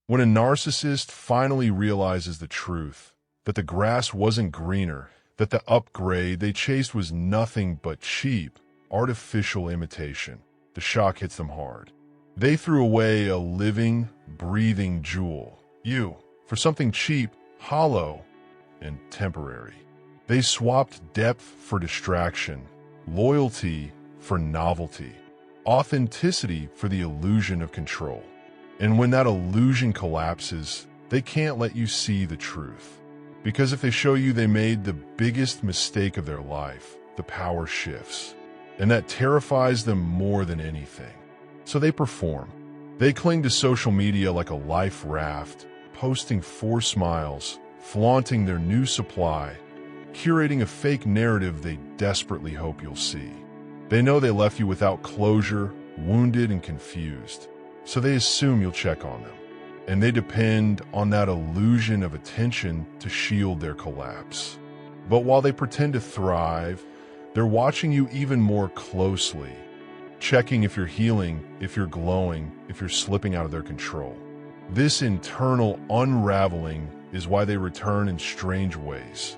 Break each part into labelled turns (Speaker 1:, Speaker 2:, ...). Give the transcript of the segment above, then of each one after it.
Speaker 1: When a narcissist finally realizes the truth, that the grass wasn't greener, that the upgrade they chased was nothing but cheap, artificial imitation, the shock hits them hard. They threw away a living, breathing jewel, you, for something cheap, hollow, and temporary. They swapped depth for distraction, loyalty for novelty, authenticity for the illusion of control. And when that illusion collapses, they can't let you see the truth. Because if they show you they made the biggest mistake of their life, the power shifts. And that terrifies them more than anything. So they perform. They cling to social media like a life raft, posting forced smiles, flaunting their new supply, curating a fake narrative they desperately hope you'll see. They know they left you without closure, wounded and confused. So they assume you'll check on them. And they depend on that illusion of attention to shield their collapse. But while they pretend to thrive, they're watching you even more closely, checking if you're healing, if you're glowing, if you're slipping out of their control. This internal unraveling is why they return in strange ways.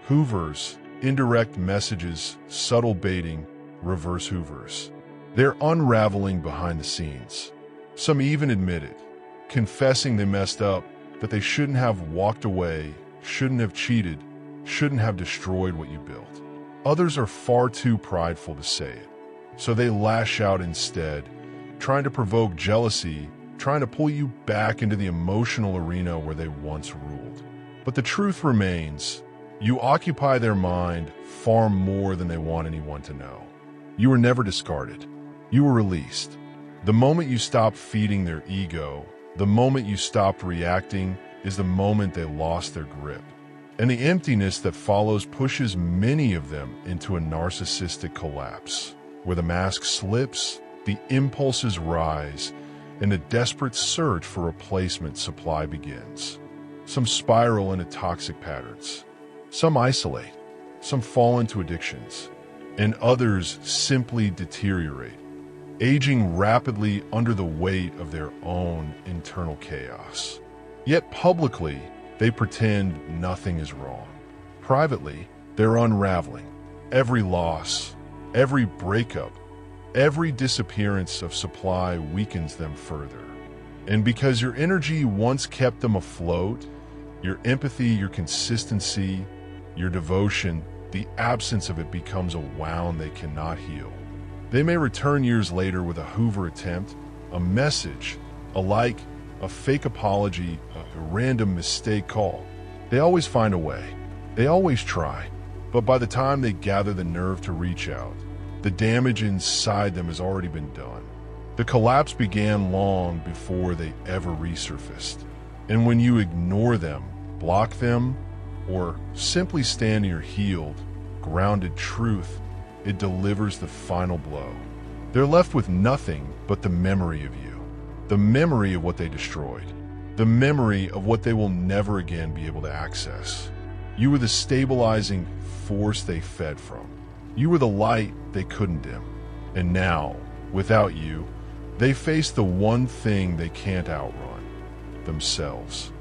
Speaker 1: Hoovers, indirect messages, subtle baiting, reverse hoovers. They're unraveling behind the scenes. Some even admit it, confessing they messed up, that they shouldn't have walked away, shouldn't have cheated, shouldn't have destroyed what you built. Others are far too prideful to say it, so they lash out instead, trying to provoke jealousy, trying to pull you back into the emotional arena where they once ruled. But the truth remains, you occupy their mind far more than they want anyone to know. You were never discarded. You were released. The moment you stopped feeding their ego, the moment you stopped reacting, is the moment they lost their grip. And the emptiness that follows pushes many of them into a narcissistic collapse, where the mask slips, the impulses rise, and a desperate search for replacement supply begins. Some spiral into toxic patterns. Some isolate. Some fall into addictions. And others simply deteriorate, aging rapidly under the weight of their own internal chaos. Yet publicly, they pretend nothing is wrong. Privately, they're unraveling. Every loss, every breakup, every disappearance of supply weakens them further. And because your energy once kept them afloat, your empathy, your consistency, your devotion, the absence of it becomes a wound they cannot heal. They may return years later with a Hoover attempt, a message, a like, a fake apology, a random mistake call. They always find a way. They always try. But by the time they gather the nerve to reach out, the damage inside them has already been done. The collapse began long before they ever resurfaced. And when you ignore them, block them, or simply stand in your healed, grounded truth, it delivers the final blow. They're left with nothing but the memory of you, the memory of what they destroyed, the memory of what they will never again be able to access. You were the stabilizing force they fed from. You were the light they couldn't dim. And now, without you, they face the one thing they can't outrun, themselves.